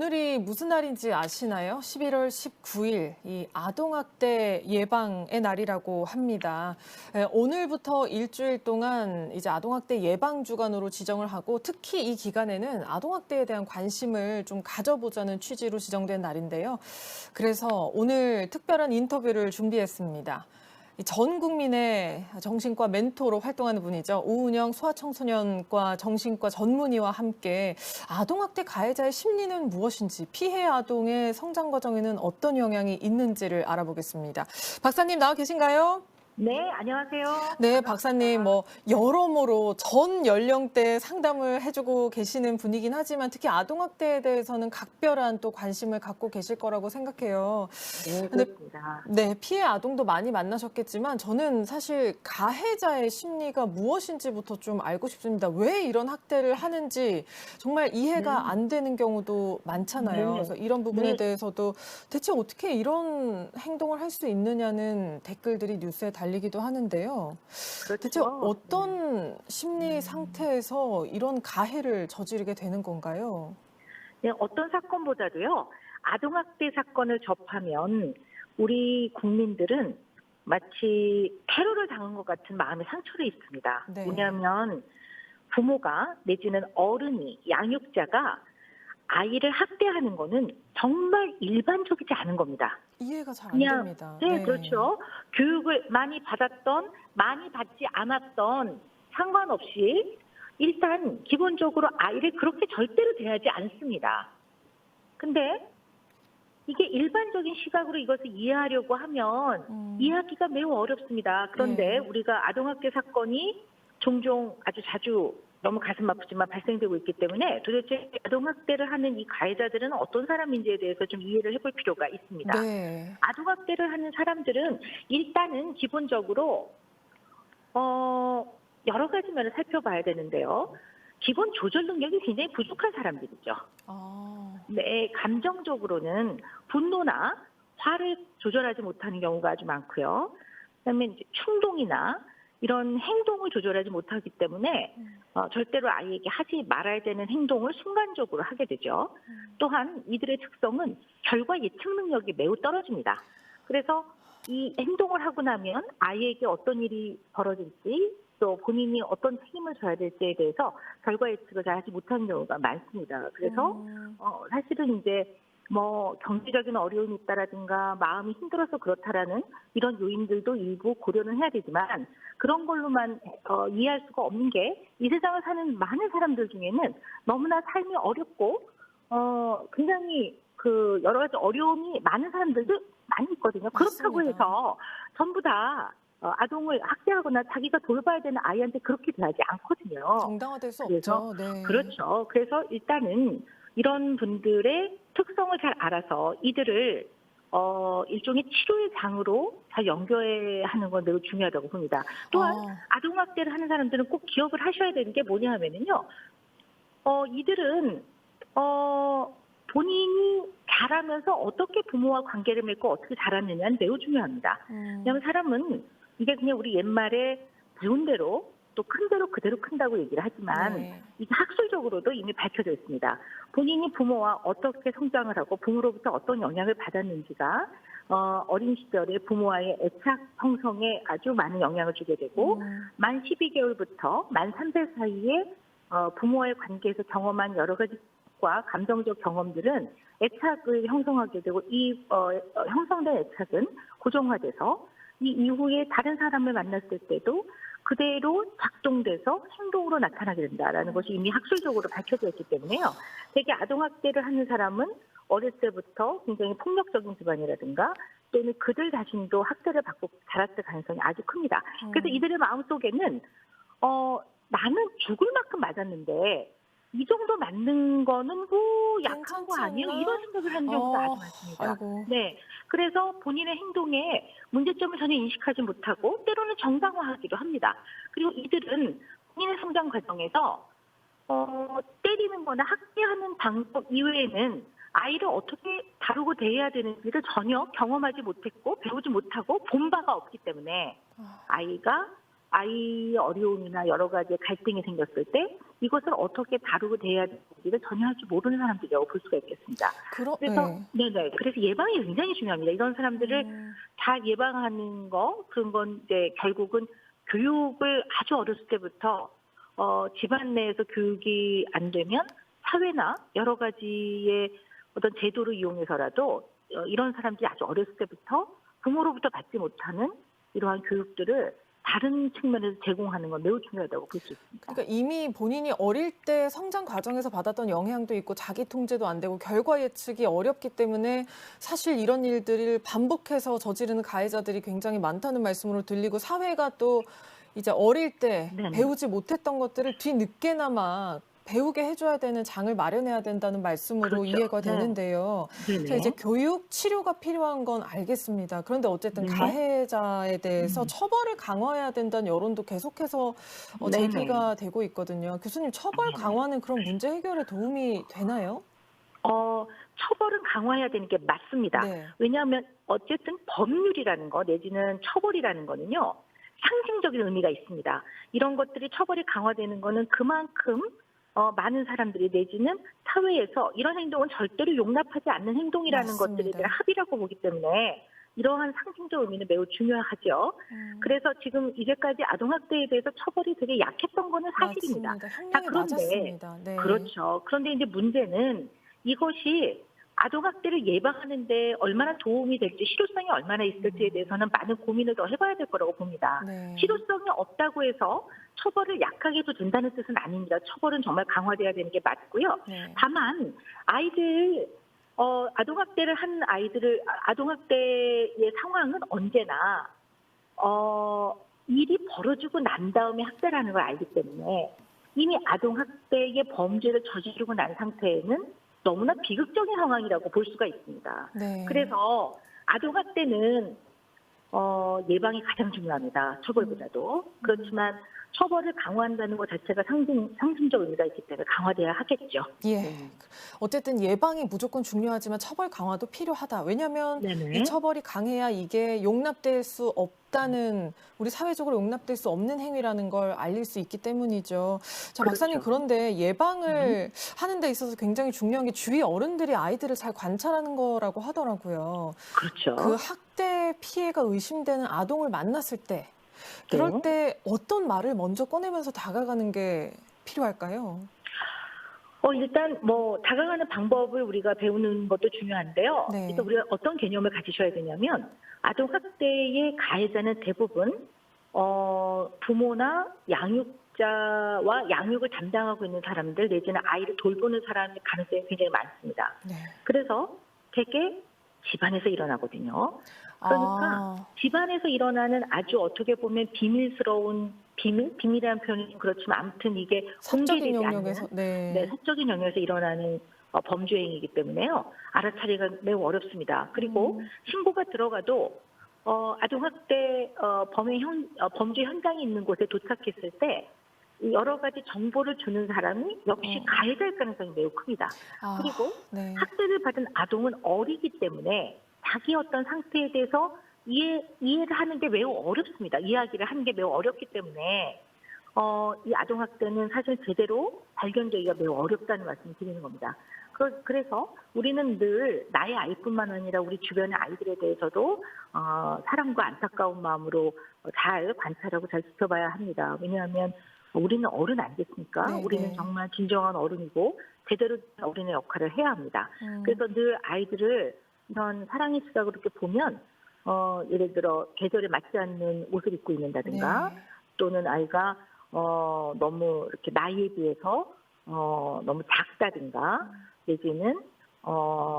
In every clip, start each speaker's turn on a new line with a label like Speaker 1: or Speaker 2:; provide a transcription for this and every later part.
Speaker 1: 오늘이 무슨 날인지 아시나요? 11월 19일, 이 아동학대 예방의 날이라고 합니다. 오늘부터 일주일 동안 이제 아동학대 예방 주간으로 지정을 하고 특히 이 기간에는 아동학대에 대한 관심을 좀 가져보자는 취지로 지정된 날인데요. 그래서 오늘 특별한 인터뷰를 준비했습니다. 전 국민의 정신과 멘토로 활동하는 분이죠. 오은영 소아청소년과 정신과 전문의와 함께 아동학대 가해자의 심리는 무엇인지, 피해 아동의 성장 과정에는 어떤 영향이 있는지를 알아보겠습니다. 박사님 나와 계신가요?
Speaker 2: 네, 안녕하세요.
Speaker 1: 네, 박사님, 여러모로 전 연령대 상담을 해주고 계시는 분이긴 하지만 특히 아동학대에 대해서는 각별한 또 관심을 갖고 계실 거라고 생각해요.
Speaker 2: 네, 그렇습니다.
Speaker 1: 네, 피해 아동도 많이 만나셨겠지만 저는 사실 가해자의 심리가 무엇인지부터 좀 알고 싶습니다. 왜 이런 학대를 하는지 정말 이해가 안 되는 경우도 많잖아요.
Speaker 2: 네.
Speaker 1: 그래서 이런 부분에
Speaker 2: 네.
Speaker 1: 대해서도 대체 어떻게 이런 행동을 할 수 있느냐는 댓글들이 뉴스에 달리기도 하는데요.
Speaker 2: 그렇죠.
Speaker 1: 대체 어떤 심리 상태에서 이런 가해를 저지르게 되는 건가요?
Speaker 2: 네, 어떤 사건보다도요, 아동학대 사건을 접하면 우리 국민들은 마치 테러를 당한 것 같은 마음의 상처를 입습니다.
Speaker 1: 네.
Speaker 2: 왜냐하면 부모가 내지는 어른이, 양육자가 아이를 학대하는 거는 정말 일반적이지 않은 겁니다.
Speaker 1: 이해가 잘 안 됩니다.
Speaker 2: 네, 그렇죠. 교육을 많이 받았던, 많이 받지 않았던 상관없이 일단 기본적으로 아이를 그렇게 절대로 대하지 않습니다. 근데 이게 일반적인 시각으로 이것을 이해하려고 하면 이해하기가 매우 어렵습니다. 그런데 우리가 아동학대 사건이 종종 아주 자주 너무 가슴 아프지만 발생되고 있기 때문에 도대체 아동학대를 하는 이 가해자들은 어떤 사람인지에 대해서 좀 이해를 해볼 필요가 있습니다.
Speaker 1: 네.
Speaker 2: 아동학대를 하는 사람들은 일단은 기본적으로 여러 가지 면을 살펴봐야 되는데요. 기본 조절 능력이 굉장히 부족한 사람들이죠. 네, 감정적으로는 분노나 화를 조절하지 못하는 경우가 아주 많고요. 그다음에 이제 충동이나 이런 행동을 조절하지 못하기 때문에 절대로 아이에게 하지 말아야 되는 행동을 순간적으로 하게 되죠. 또한 이들의 특성은 결과 예측 능력이 매우 떨어집니다. 그래서 이 행동을 하고 나면 아이에게 어떤 일이 벌어질지 또 본인이 어떤 책임을 져야 될지에 대해서 결과 예측을 잘 하지 못하는 경우가 많습니다. 그래서 사실은 이제 경제적인 어려움이 있다라든가 마음이 힘들어서 그렇다라는 이런 요인들도 일부 고려는 해야 되지만 그런 걸로만 이해할 수가 없는 게 이 세상을 사는 많은 사람들 중에는 너무나 삶이 어렵고 굉장히 그 여러 가지 어려움이 많은 사람들도 많이 있거든요.
Speaker 1: 맞습니다.
Speaker 2: 그렇다고 해서 전부 다 아동을 학대하거나 자기가 돌봐야 되는 아이한테 그렇게 대하지 않거든요.
Speaker 1: 정당화될 수
Speaker 2: 그래서,
Speaker 1: 없죠. 네.
Speaker 2: 그렇죠. 그래서 일단은 이런 분들의 특성을 잘 알아서 이들을 일종의 치료의 장으로 잘 연결하는 건 매우 중요하다고 봅니다. 또한 아동학대를 하는 사람들은 꼭 기억을 하셔야 되는 게 뭐냐 하면은요. 이들은 본인이 자라면서 어떻게 부모와 관계를 맺고 어떻게 자랐느냐는 매우 중요합니다. 왜냐하면 사람은 이게 그냥 우리 옛말에 배운 대로 또 큰 대로 그대로 큰다고 얘기를 하지만 이게 학술적으로도 이미 밝혀져 있습니다. 본인이 부모와 어떻게 성장을 하고 부모로부터 어떤 영향을 받았는지가 어린 시절에 부모와의 애착 형성에 아주 많은 영향을 주게 되고 만 12개월부터 만 3세 사이에 부모와의 관계에서 경험한 여러 가지 과 감정적 경험들은 애착을 형성하게 되고 이 형성된 애착은 고정화돼서 이 이후에 다른 사람을 만났을 때도 그대로 작동돼서 행동으로 나타나게 된다라는 것이 이미 학술적으로 밝혀져 있기 때문에요. 되게 아동학대를 하는 사람은 어릴 때부터 굉장히 폭력적인 집안이라든가 또는 그들 자신도 학대를 받고 자랐을 가능성이 아주 큽니다. 그래서 이들의 마음속에는 나는 죽을 만큼 맞았는데 이 정도 맞는 거는 약한 거 아니에요? 이런 생각을 하는 경우가 아주 많습니다.
Speaker 1: 아이고.
Speaker 2: 네, 그래서 본인의 행동에 문제점을 전혀 인식하지 못하고 때로는 정당화하기도 합니다. 그리고 이들은 본인의 성장 과정에서 때리는 거나 학대하는 방법 이외에는 아이를 어떻게 다루고 대해야 되는지를 전혀 경험하지 못했고 배우지 못하고 본 바가 없기 때문에 아이의 어려움이나 여러 가지 갈등이 생겼을 때 이것을 어떻게 다루고 대해야 되는지를 전혀 할 줄 모르는 사람들이라고 볼 수가 있겠습니다. 그래서 네네. 그래서 예방이 굉장히 중요합니다. 이런 사람들을 잘 예방하는 거 그런 건 이제 결국은 교육을 아주 어렸을 때부터 집안 내에서 교육이 안 되면 사회나 여러 가지의 어떤 제도를 이용해서라도 이런 사람들이 아주 어렸을 때부터 부모로부터 받지 못하는 이러한 교육들을 다른 측면에서 제공하는 건 매우 중요하다고 볼 수 있습니다.
Speaker 1: 그러니까 이미 본인이 어릴 때 성장 과정에서 받았던 영향도 있고 자기 통제도 안 되고 결과 예측이 어렵기 때문에 사실 이런 일들을 반복해서 저지르는 가해자들이 굉장히 많다는 말씀으로 들리고 사회가 또 이제 어릴 때
Speaker 2: 네네.
Speaker 1: 배우지 못했던 것들을 뒤늦게나마 배우게 해줘야 되는 장을 마련해야 된다는 말씀으로
Speaker 2: 그렇죠.
Speaker 1: 이해가
Speaker 2: 네.
Speaker 1: 되는데요.
Speaker 2: 네네.
Speaker 1: 자, 이제 교육, 치료가 필요한 건 알겠습니다. 그런데 어쨌든
Speaker 2: 네.
Speaker 1: 가해자에 대해서 처벌을 강화해야 된다는 여론도 계속해서 제기가 되고 있거든요. 교수님, 처벌 강화는 그런 문제 해결에 도움이 되나요?
Speaker 2: 처벌은 강화해야 되는 게 맞습니다.
Speaker 1: 네.
Speaker 2: 왜냐하면 어쨌든 법률이라는 거 내지는 처벌이라는 거는요. 상징적인 의미가 있습니다. 이런 것들이 처벌이 강화되는 거는 그만큼 많은 사람들이 내지는 사회에서 이런 행동은 절대로 용납하지 않는 행동이라는
Speaker 1: 맞습니다.
Speaker 2: 것들에 대한 합의라고 보기 때문에 이러한 상징적 의미는 매우 중요하죠. 그래서 지금 이제까지 아동학대에 대해서 처벌이 되게 약했던 거는 사실입니다.
Speaker 1: 맞습니다. 형량이 낮았습니다. 네.
Speaker 2: 그렇죠. 그런데 이제 문제는 이것이 아동학대를 예방하는데 얼마나 도움이 될지 실효성이 얼마나 있을지에 대해서는 많은 고민을 더 해봐야 될 거라고 봅니다.
Speaker 1: 네.
Speaker 2: 실효성이 없다고 해서 처벌을 약하게 해도 된다는 뜻은 아닙니다. 처벌은 정말 강화돼야 되는 게 맞고요.
Speaker 1: 네.
Speaker 2: 다만 아이들 아동학대를 한 아동학대의 상황은 언제나 일이 벌어지고 난 다음에 학대라는 걸 알기 때문에 이미 아동학대의 범죄를 저지르고 난 상태에는 너무나 비극적인 상황이라고 볼 수가 있습니다.
Speaker 1: 네.
Speaker 2: 그래서 아동학대는 예방이 가장 중요합니다. 처벌보다도. 그렇지만 처벌을 강화한다는 것 자체가 상징적 의미가 있기 때문에 강화돼야 하겠죠.
Speaker 1: 예. 어쨌든 예방이 무조건 중요하지만 처벌 강화도 필요하다. 왜냐하면
Speaker 2: 네네.
Speaker 1: 이 처벌이 강해야 이게 용납될 수 없다는, 우리 사회적으로 용납될 수 없는 행위라는 걸 알릴 수 있기 때문이죠. 자, 박사님,
Speaker 2: 그렇죠.
Speaker 1: 그런데 예방을 하는 데 있어서 굉장히 중요한 게 주위 어른들이 아이들을 잘 관찰하는 거라고 하더라고요.
Speaker 2: 그렇죠.
Speaker 1: 그 학대 피해가 의심되는 아동을 만났을 때 그럴 때 어떤 말을 먼저 꺼내면서 다가가는 게 필요할까요?
Speaker 2: 일단 다가가는 방법을 우리가 배우는 것도 중요한데요.
Speaker 1: 네.
Speaker 2: 그래서 우리가 어떤 개념을 가지셔야 되냐면 아동학대의 가해자는 대부분 부모나 양육자와 양육을 담당하고 있는 사람들 내지는 아이를 돌보는 사람의 가능성이 굉장히 많습니다.
Speaker 1: 네.
Speaker 2: 그래서 되게 집안에서 일어나거든요. 그러니까 집안에서 일어나는 아주 어떻게 보면 비밀스러운 비밀이라는 표현이 좀 그렇지만 아무튼 이게 공개되지 않는 사적인 영역에서 일어나는 범죄 행위이기 때문에요. 알아차리기가 매우 어렵습니다. 그리고 신고가 들어가도 아동학대 범죄 현장이 있는 곳에 도착했을 때 여러 가지 정보를 주는 사람이 역시 가해자일 가능성이 매우 큽니다. 그리고 학대를 받은 아동은 어리기 때문에 자기 어떤 상태에 대해서 이해를 하는 게 매우 어렵습니다. 이야기를 하는 게 매우 어렵기 때문에 이 아동학대는 사실 제대로 발견되기가 매우 어렵다는 말씀을 드리는 겁니다. 그래서 우리는 늘 나의 아이뿐만 아니라 우리 주변의 아이들에 대해서도 사랑과 안타까운 마음으로 잘 관찰하고 잘 지켜봐야 합니다. 왜냐하면 우리는 어른 아니겠습니까?
Speaker 1: 네,
Speaker 2: 우리는 정말 진정한 어른이고 제대로 어른의 역할을 해야 합니다. 그래서 늘 아이들을 이런 사랑의 시각으로 이렇게 보면 예를 들어 계절에 맞지 않는 옷을 입고 있는다든가 또는 아이가 너무 이렇게 나이에 비해서 너무 작다든가 내지는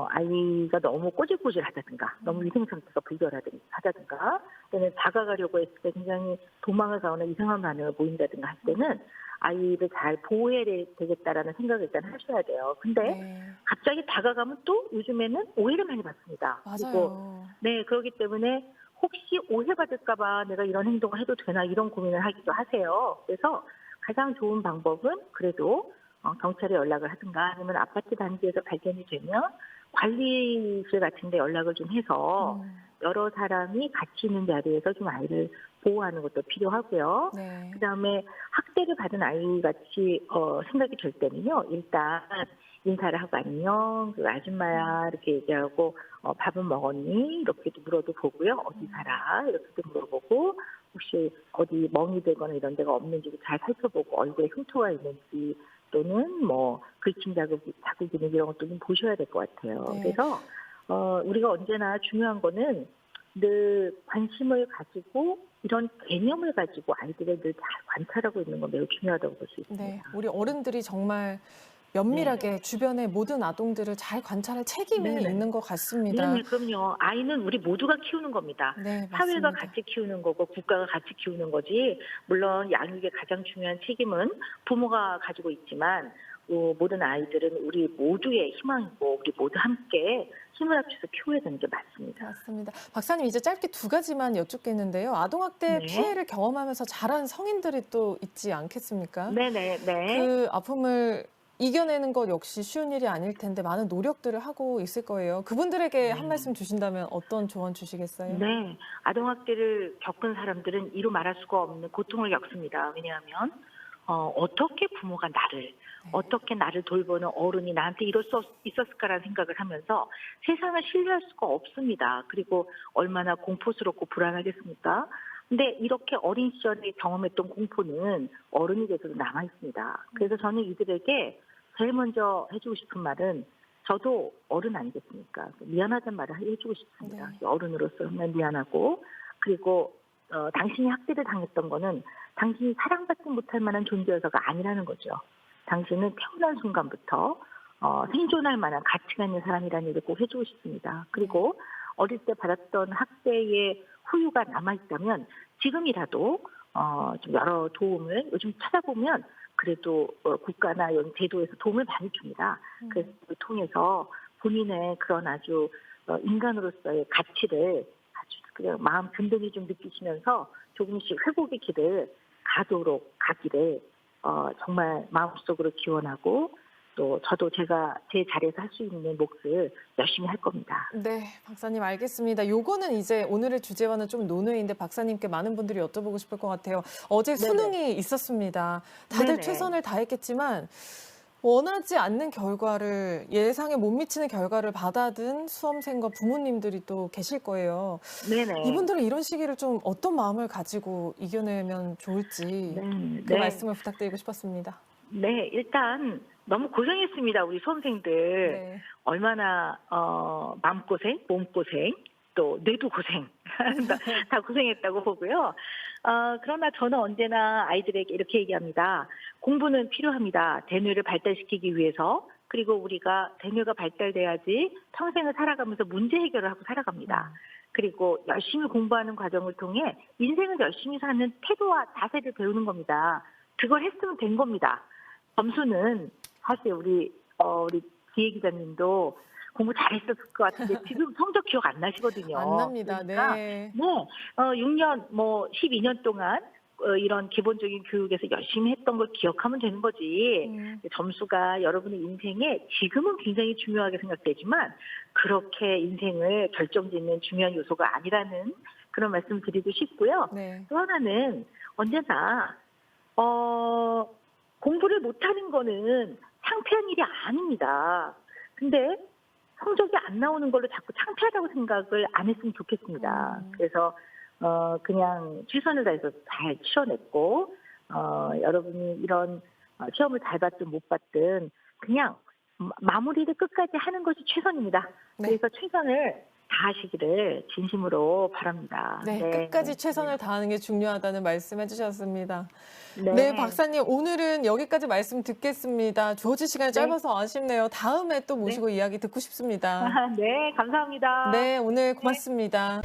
Speaker 2: 아이가 너무 꼬질꼬질하다든가 너무 위생상태가 불결하다든가 또는 다가가려고 했을 때 굉장히 도망을 가거나 이상한 반응을 보인다든가 할 때는 아이를 잘 보호해야 되겠다라는 생각을 일단 하셔야 돼요. 근데 갑자기 다가가면 또 요즘에는 오해를 많이 받습니다.
Speaker 1: 맞아요.
Speaker 2: 그리고 그렇기 때문에 혹시 오해받을까 봐 내가 이런 행동을 해도 되나 이런 고민을 하기도 하세요. 그래서 가장 좋은 방법은 그래도 경찰에 연락을 하든가 아니면 아파트 단지에서 발견이 되면 관리실 같은 데 연락을 좀 해서 여러 사람이 같이 있는 자리에서 좀 아이를 보호하는 것도 필요하고요.
Speaker 1: 네.
Speaker 2: 그다음에 학대를 받은 아이 같이 생각이 들 때는요. 일단 인사를 하고 안녕, 그 아줌마야 이렇게 얘기하고 밥은 먹었니? 이렇게도 물어도 보고요. 어디 살아? 이렇게도 물어보고 혹시 어디 멍이 들거나 이런 데가 없는지도 잘 살펴보고 얼굴에 흉터가 있는지 또는 뭐 긁힘 자국이나 이런 것도 좀 보셔야 될 것 같아요.
Speaker 1: 네.
Speaker 2: 그래서 우리가 언제나 중요한 거는 늘 관심을 가지고 이런 개념을 가지고 아이들을 늘 잘 관찰하고 있는 건 매우 중요하다고 볼 수 있습니다.
Speaker 1: 네. 우리 어른들이 정말 면밀하게 주변의 모든 아동들을 잘 관찰할 책임이
Speaker 2: 네네.
Speaker 1: 있는 것 같습니다.
Speaker 2: 네, 그럼요. 아이는 우리 모두가 키우는 겁니다.
Speaker 1: 네,
Speaker 2: 사회가
Speaker 1: 맞습니다.
Speaker 2: 같이 키우는 거고 국가가 같이 키우는 거지. 물론 양육의 가장 중요한 책임은 부모가 가지고 있지만 모든 아이들은 우리 모두의 희망이고 우리 모두 함께 힘을 합쳐서 키워야 되는 게 맞습니다.
Speaker 1: 맞습니다. 박사님 이제 짧게 두 가지만 여쭙겠는데요. 아동학대
Speaker 2: 네.
Speaker 1: 피해를 경험하면서 자란 성인들이 또 있지 않겠습니까?
Speaker 2: 네네. 네.
Speaker 1: 그 아픔을 이겨내는 것 역시 쉬운 일이 아닐 텐데 많은 노력들을 하고 있을 거예요. 그분들에게 한 말씀 주신다면 어떤 조언 주시겠어요?
Speaker 2: 네. 아동학대를 겪은 사람들은 이루 말할 수가 없는 고통을 겪습니다. 왜냐하면 어떻게 부모가 어떻게 나를 돌보는 어른이 나한테 이럴 수 있었을까라는 생각을 하면서 세상을 신뢰할 수가 없습니다. 그리고 얼마나 공포스럽고 불안하겠습니까? 근데 이렇게 어린 시절에 경험했던 공포는 어른이 돼서도 남아 있습니다. 그래서 저는 이들에게 제일 먼저 해주고 싶은 말은 저도 어른 아니겠습니까? 미안하다는 말을 해주고 싶습니다.
Speaker 1: 네.
Speaker 2: 어른으로서 정말 미안하고 그리고 당신이 학대를 당했던 거는 당신이 사랑받지 못할 만한 존재여서가 아니라는 거죠. 당신은 태어난 순간부터 생존할 만한 가치가 있는 사람이라는 얘기를 꼭 해주고 싶습니다. 그리고 어릴 때 받았던 학대의 후유가 남아있다면 지금이라도 좀 여러 도움을 요즘 찾아보면 그래도 국가나 이런 제도에서 도움을 많이 줍니다. 그래서 그걸 통해서 본인의 그런 아주 인간으로서의 가치를 아주 그냥 마음 든든히 좀 느끼시면서 조금씩 회복의 길을 가기를 정말 마음속으로 기원하고 또 저도 제가 제 자리에서 할 수 있는 몫을 열심히 할 겁니다.
Speaker 1: 네, 박사님 알겠습니다. 요거는 이제 오늘의 주제와는 좀 논외인데 박사님께 많은 분들이 여쭤보고 싶을 것 같아요. 어제
Speaker 2: 네네.
Speaker 1: 수능이 있었습니다. 다들
Speaker 2: 네네.
Speaker 1: 최선을 다했겠지만 원하지 않는 결과를 예상에 못 미치는 결과를 받아든 수험생과 부모님들이 또 계실 거예요.
Speaker 2: 네네.
Speaker 1: 이분들은 이런 시기를 좀 어떤 마음을 가지고 이겨내면 좋을지
Speaker 2: 네.
Speaker 1: 그 말씀을 부탁드리고 싶었습니다.
Speaker 2: 네, 일단 너무 고생했습니다. 우리 수험생들.
Speaker 1: 네.
Speaker 2: 얼마나 마음고생, 몸고생, 또 뇌도 고생 다 고생했다고 보고요. 그러나 저는 언제나 아이들에게 이렇게 얘기합니다. 공부는 필요합니다. 대뇌를 발달시키기 위해서. 그리고 우리가 대뇌가 발달돼야지 평생을 살아가면서 문제 해결을 하고 살아갑니다. 그리고 열심히 공부하는 과정을 통해 인생을 열심히 사는 태도와 자세를 배우는 겁니다. 그걸 했으면 된 겁니다. 점수는 사실 우리 기혜 기자님도 공부 잘했었을 것 같은데 지금 성적 기억 안 나시거든요.
Speaker 1: 안 납니다.
Speaker 2: 그러니까
Speaker 1: 네.
Speaker 2: 6년, 12년 동안 이런 기본적인 교육에서 열심히 했던 걸 기억하면 되는 거지. 점수가 여러분의 인생에 지금은 굉장히 중요하게 생각되지만 그렇게 인생을 결정짓는 중요한 요소가 아니라는 그런 말씀 드리고 싶고요.
Speaker 1: 네.
Speaker 2: 또 하나는 언제나 공부를 못하는 거는 창피한 일이 아닙니다. 근데 성적이 안 나오는 걸로 자꾸 창피하다고 생각을 안 했으면 좋겠습니다. 그래서 그냥 최선을 다해서 잘 치러냈고 여러분이 이런 시험을 잘 받든 못 받든 그냥 마무리를 끝까지 하는 것이 최선입니다.
Speaker 1: 네.
Speaker 2: 그래서 최선을 다하시기를 진심으로 바랍니다.
Speaker 1: 네, 끝까지 최선을 다하는 게 중요하다는 말씀 해주셨습니다.
Speaker 2: 네.
Speaker 1: 네, 박사님 오늘은 여기까지 말씀 듣겠습니다. 주어진 시간이
Speaker 2: 네.
Speaker 1: 짧아서 아쉽네요. 다음에 또 모시고 이야기 듣고 싶습니다.
Speaker 2: 네, 감사합니다.
Speaker 1: 네, 오늘 고맙습니다.